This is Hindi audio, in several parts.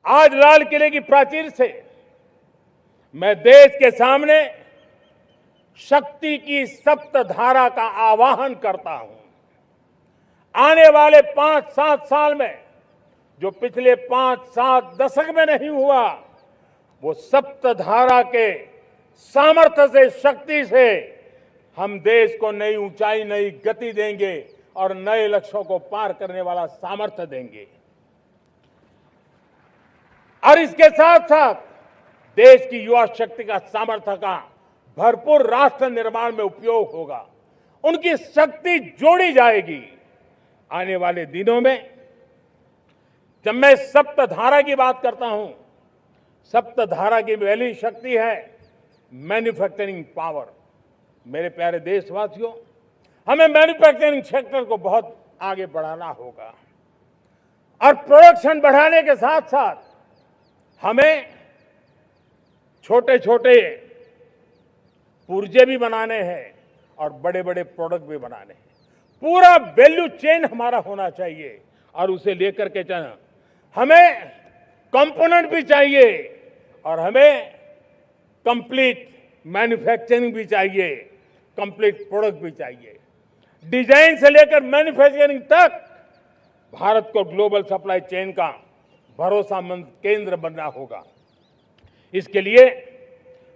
आज लाल किले की प्राचीर से मैं देश के सामने शक्ति की सप्त धारा का आवाहन करता हूं। आने वाले 5-7 साल में जो पिछले 5-7 दशक में नहीं हुआ, वो सप्त धारा के सामर्थ्य से, शक्ति से हम देश को नई ऊंचाई, नई गति देंगे और नए लक्ष्यों को पार करने वाला सामर्थ्य देंगे। और इसके साथ साथ देश की युवा शक्ति का सामर्थ्य का भरपूर राष्ट्र निर्माण में उपयोग होगा। उनकी शक्ति जोड़ी जाएगी। आने वाले दिनों में जब मैं सप्तधारा की बात करता हूं, सप्तधारा की पहली शक्ति है मैन्युफैक्चरिंग पावर। मेरे प्यारे देशवासियों, हमें मैन्युफैक्चरिंग सेक्टर को बहुत आगे बढ़ाना होगा और प्रोडक्शन बढ़ाने के साथ साथ हमें छोटे छोटे पुर्जे भी बनाने हैं और बड़े बड़े प्रोडक्ट भी बनाने हैं। पूरा वैल्यू चेन हमारा होना चाहिए और उसे लेकर के चलना। हमें कंपोनेंट भी चाहिए और हमें कंप्लीट मैन्युफैक्चरिंग भी चाहिए, कंप्लीट प्रोडक्ट भी चाहिए। डिजाइन से लेकर मैन्युफैक्चरिंग तक भारत को ग्लोबल सप्लाई चेन का भरोसामंद केंद्र बनना होगा। इसके लिए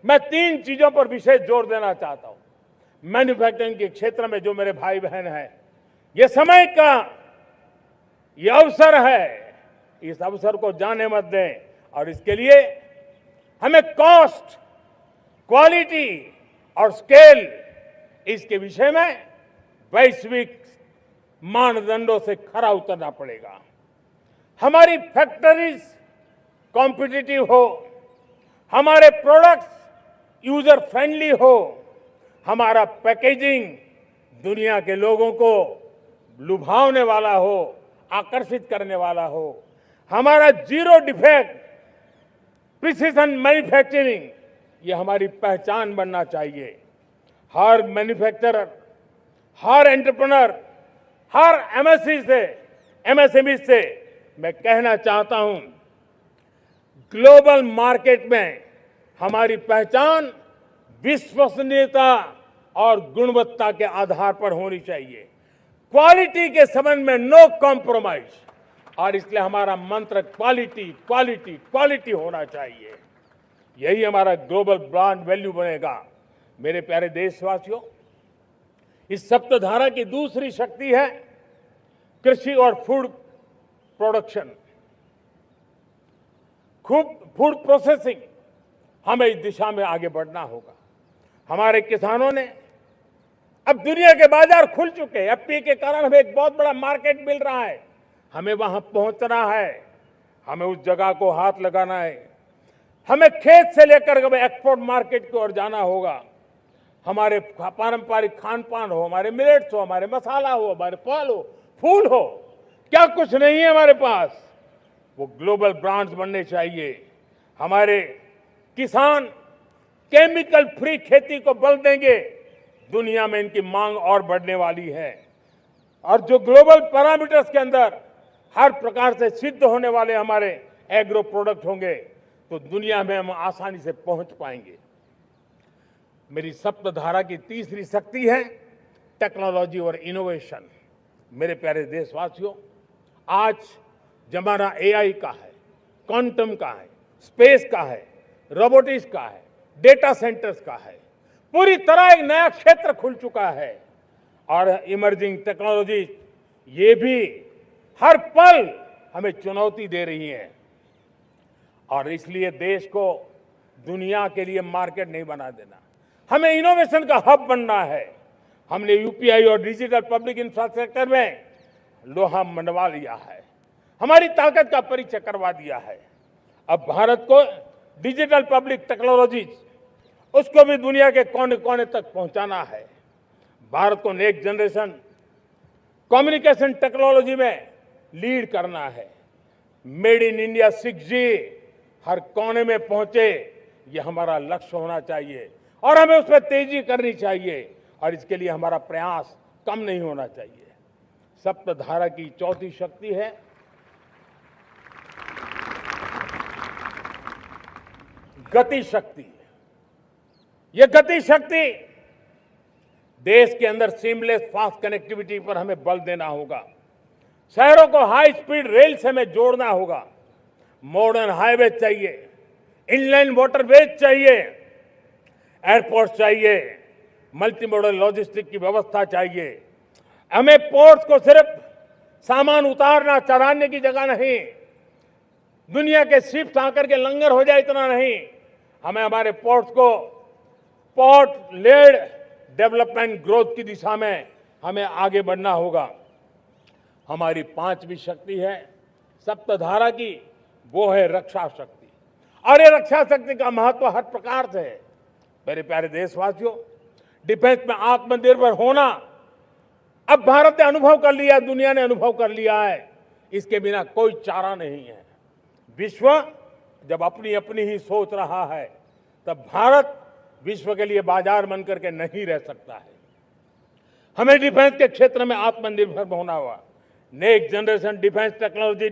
मैं 3 चीजों पर विशेष जोर देना चाहता हूं। मैन्युफैक्चरिंग के क्षेत्र में जो मेरे भाई बहन हैं, ये समय का ये अवसर है, इस अवसर को जाने मत दें। और इसके लिए हमें कॉस्ट, क्वालिटी और स्केल, इसके विषय में वैश्विक मानदंडों से खरा उतरना पड़ेगा। हमारी फैक्ट्रीज कॉम्पिटिटिव हो, हमारे प्रोडक्ट्स यूजर फ्रेंडली हो, हमारा पैकेजिंग दुनिया के लोगों को लुभावने वाला हो, आकर्षित करने वाला हो, हमारा जीरो डिफेक्ट प्रिसिजन मैन्युफैक्चरिंग, ये हमारी पहचान बनना चाहिए। हर मैन्युफैक्चरर, हर एंटरप्रेन्योर, हर एमएसएमई से मैं कहना चाहता हूं, ग्लोबल मार्केट में हमारी पहचान विश्वसनीयता और गुणवत्ता के आधार पर होनी चाहिए। क्वालिटी के संबंध में नो कॉम्प्रोमाइज, और इसलिए हमारा मंत्र क्वालिटी, क्वालिटी, क्वालिटी होना चाहिए। यही हमारा ग्लोबल ब्रांड वैल्यू बनेगा। मेरे प्यारे देशवासियों, इस सप्तधारा की दूसरी शक्ति है कृषि और फूड प्रोडक्शन, फूड प्रोसेसिंग। हमें इस दिशा में आगे बढ़ना होगा। हमारे किसानों ने, अब दुनिया के बाजार खुल चुके हैं। एफपीए के कारण हमें एक बहुत बड़ा मार्केट मिल रहा है। हमें वहां पहुंचना है, हमें उस जगह को हाथ लगाना है। हमें खेत से लेकर एक्सपोर्ट मार्केट की ओर जाना होगा। हमारे पारंपरिक खान पान हो, हमारे मिलेट्स हो, हमारे मसाला हो, हमारे फल हो, फूल हो, क्या कुछ नहीं है हमारे पास, वो ग्लोबल ब्रांड्स बनने चाहिए। हमारे किसान केमिकल फ्री खेती को बल देंगे। दुनिया में इनकी मांग और बढ़ने वाली है और जो ग्लोबल पैरामीटर्स के अंदर हर प्रकार से सिद्ध होने वाले हमारे एग्रो प्रोडक्ट होंगे तो दुनिया में हम आसानी से पहुंच पाएंगे। मेरी सप्तधारा की तीसरी शक्ति है टेक्नोलॉजी और इनोवेशन। मेरे प्यारे देशवासियों, आज जमाना एआई का है, क्वांटम का है, स्पेस का है, रोबोटिक्स का है, डेटा सेंटर्स का है। पूरी तरह एक नया क्षेत्र खुल चुका है और इमर्जिंग टेक्नोलॉजी ये भी हर पल हमें चुनौती दे रही है और इसलिए देश को दुनिया के लिए मार्केट नहीं बना देना, हमें इनोवेशन का हब बनना है। हमने यूपीआई और डिजिटल पब्लिक इंफ्रास्ट्रक्चर में लोहा मनवा लिया है, हमारी ताकत का परिचय करवा दिया है। अब भारत को डिजिटल पब्लिक टेक्नोलॉजी उसको भी दुनिया के कोने कोने तक पहुंचाना है। भारत को नेक्स्ट जनरेशन कम्युनिकेशन टेक्नोलॉजी में लीड करना है। मेड इन इंडिया 6G हर कोने में पहुंचे, ये हमारा लक्ष्य होना चाहिए और हमें उस पर तेजी करनी चाहिए और इसके लिए हमारा प्रयास कम नहीं होना चाहिए। सप्तधारा की चौथी शक्ति है गति शक्ति, ये गति शक्ति देश के अंदर सीमलेस फास्ट कनेक्टिविटी पर हमें बल देना होगा। शहरों को हाई स्पीड रेल से हमें जोड़ना होगा। मॉडर्न हाईवे चाहिए, इनलैंड वाटरवेज चाहिए, एयरपोर्ट चाहिए, मल्टी मॉडल लॉजिस्टिक की व्यवस्था चाहिए। हमें पोर्ट्स को सिर्फ सामान उतारना चढ़ाने की जगह नहीं, दुनिया के शिप्स आकर के लंगर हो जाए इतना नहीं, हमें हमारे पोर्ट्स को पोर्ट लेड डेवलपमेंट ग्रोथ की दिशा में हमें आगे बढ़ना होगा। हमारी पांचवी शक्ति है सप्तधारा की, वो है रक्षा शक्ति। और ये रक्षा शक्ति का महत्व हर प्रकार से है। मेरे प्यारे देशवासियों, डिफेंस में आत्मनिर्भर होना अब भारत ने अनुभव कर लिया, दुनिया ने अनुभव कर लिया है, इसके बिना कोई चारा नहीं है। विश्व जब अपनी अपनी ही सोच रहा है, तब भारत विश्व के लिए बाजार बन करके नहीं रह सकता है। हमें डिफेंस के क्षेत्र में आत्मनिर्भर होना होगा। Next generation defence technology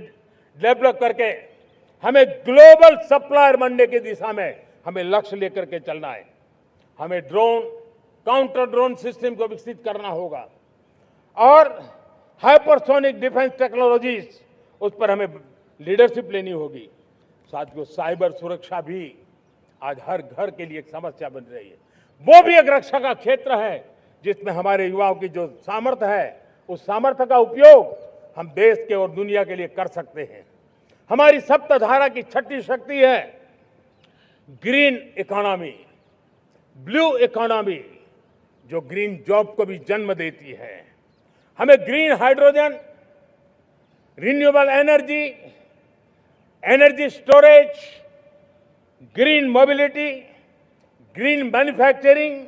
develop करके हमें ग्लोबल सप्लायर बनने की दिशा में हमें लक्ष्य लेकर के चलना है। हमें ड्रोन, काउंटर ड्रोन सिस्टम को विकसित करना होगा और हाइपरसोनिक डिफेंस टेक्नोलॉजीज, उस पर हमें लीडरशिप लेनी होगी। साथियों, साइबर सुरक्षा भी आज हर घर के लिए एक समस्या बन रही है। वो भी एक रक्षा का क्षेत्र है जिसमें हमारे युवाओं की जो सामर्थ्य है, उस सामर्थ्य का उपयोग हम देश के और दुनिया के लिए कर सकते हैं। हमारी सप्तधारा की छठी शक्ति है ग्रीन इकोनॉमी, ब्लू इकोनॉमी, जो ग्रीन जॉब को भी जन्म देती है। हमें green hydrogen, renewable energy, energy storage, green mobility, green manufacturing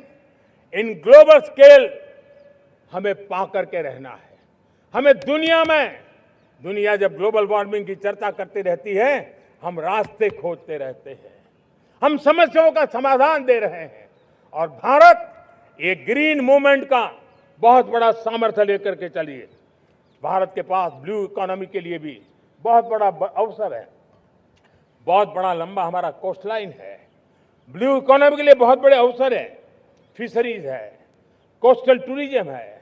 in global scale हमें पा करके रहना है। हमें दुनिया जब ग्लोबल वार्मिंग की चर्चा करती रहती है, हम रास्ते खोजते रहते हैं, हम समस्याओं का समाधान दे रहे हैं। और भारत ये ग्रीन मूवमेंट का बहुत बड़ा सामर्थ्य लेकर के चलिए। भारत के पास ब्लू इकोनॉमी के लिए भी बहुत बड़ा अवसर है। बहुत बड़ा लंबा हमारा कोस्ट लाइन है। ब्लू इकोनॉमी के लिए बहुत बड़े अवसर है। फिशरीज है, कोस्टल टूरिज्म है,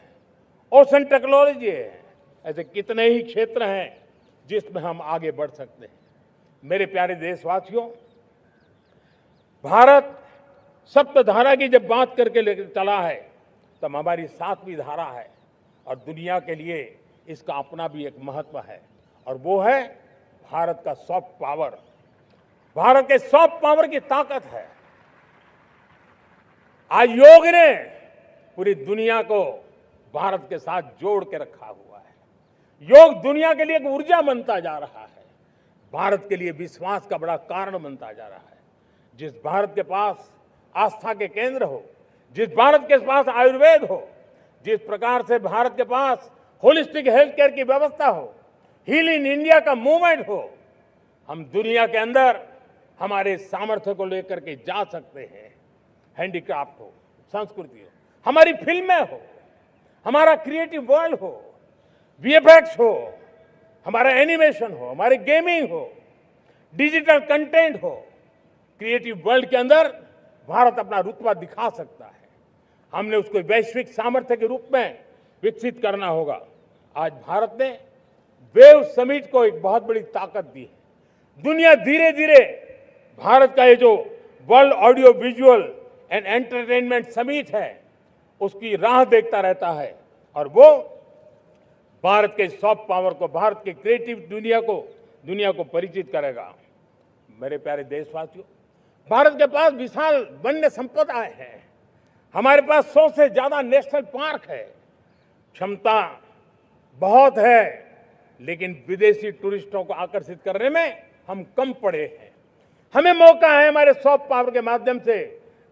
ओशन टेक्नोलॉजी है। ऐसे कितने ही क्षेत्र हैं जिसमें हम आगे बढ़ सकते हैं। मेरे प्यारे देशवासियों, भारत सप्तधारा की जब बात करके लेकर चला है, तब हमारी सातवीं धारा है और दुनिया के लिए इसका अपना भी एक महत्व है, और वो है भारत का सॉफ्ट पावर। भारत के सॉफ्ट पावर की ताकत है। आज योग ने पूरी दुनिया को भारत के साथ जोड़ के रखा हुआ है। योग दुनिया के लिए एक ऊर्जा बनता जा रहा है, भारत के लिए विश्वास का बड़ा कारण बनता जा रहा है। जिस भारत के पास आस्था के केंद्र हो, जिस भारत के पास आयुर्वेद हो, जिस प्रकार से भारत के पास होलिस्टिक हेल्थ केयर की व्यवस्था हो, हील इन इंडिया का मूवमेंट हो, हम दुनिया के अंदर हमारे सामर्थ्य को लेकर के जा सकते हैं। हैंडीक्राफ्ट हो, संस्कृति हो, हमारी फिल्में हो, हमारा क्रिएटिव वर्ल्ड हो, वीएफएक्स हो, हमारा एनिमेशन हो, हमारी गेमिंग हो, डिजिटल कंटेंट हो, क्रिएटिव वर्ल्ड के अंदर भारत अपना रुतबा दिखा सकता है। हमने उसको वैश्विक सामर्थ्य के रूप में विकसित करना होगा। आज भारत ने वेव समिट को एक बहुत बड़ी ताकत दी है। दुनिया धीरे धीरे भारत का ये जो world audio visual and entertainment summit है, उसकी राह देखता रहता है, और वो भारत के सॉफ्ट पावर को, भारत के क्रिएटिव दुनिया को परिचित करेगा। मेरे प्यारे देशवासियों, भारत के पास विशाल वन्य संपदा है। हमारे पास 100 से ज्यादा नेशनल पार्क है। क्षमता बहुत है, लेकिन विदेशी टूरिस्टों को आकर्षित करने में हम कम पड़े हैं। हमें मौका है हमारे सॉफ्ट पावर के माध्यम से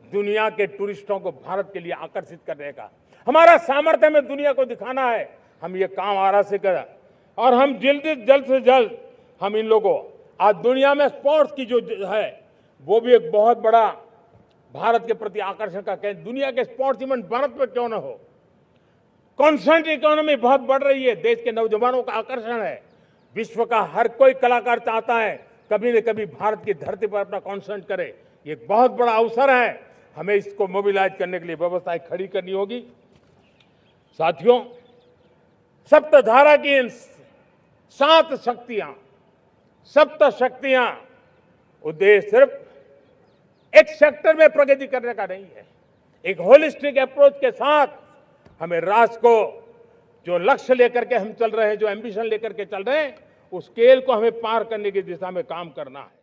दुनिया के टूरिस्टों को भारत के लिए आकर्षित करने का। हमारा सामर्थ्य हमें दुनिया को दिखाना है। हम ये काम आरा से करें, और हम जल्द से जल्द हम इन लोगों, आज दुनिया में स्पोर्ट्स की जो है, वो भी एक बहुत बड़ा भारत के प्रति आकर्षण का केंद्र। दुनिया के स्पोर्ट्स इवेंट भारत में क्यों ना हो। कॉन्स्टेंट इकोनॉमी बहुत बढ़ रही है, देश के नौजवानों का आकर्षण है। विश्व का हर कोई कलाकार चाहता है कभी न कभी भारत की धरती पर अपना कॉन्सर्ट करे। ये एक बहुत बड़ा अवसर है, हमें इसको मोबिलाइज करने के लिए व्यवस्थाएं खड़ी करनी होगी। साथियों, सप्तधारा की इन 7 शक्तियां उद्देश्य सिर्फ एक सेक्टर में प्रगति करने का नहीं है। एक होलिस्टिक अप्रोच के साथ हमें राष्ट्र को जो लक्ष्य लेकर के हम चल रहे हैं, जो एम्बिशन लेकर के चल रहे हैं, उस स्केल को हमें पार करने की दिशा में काम करना है।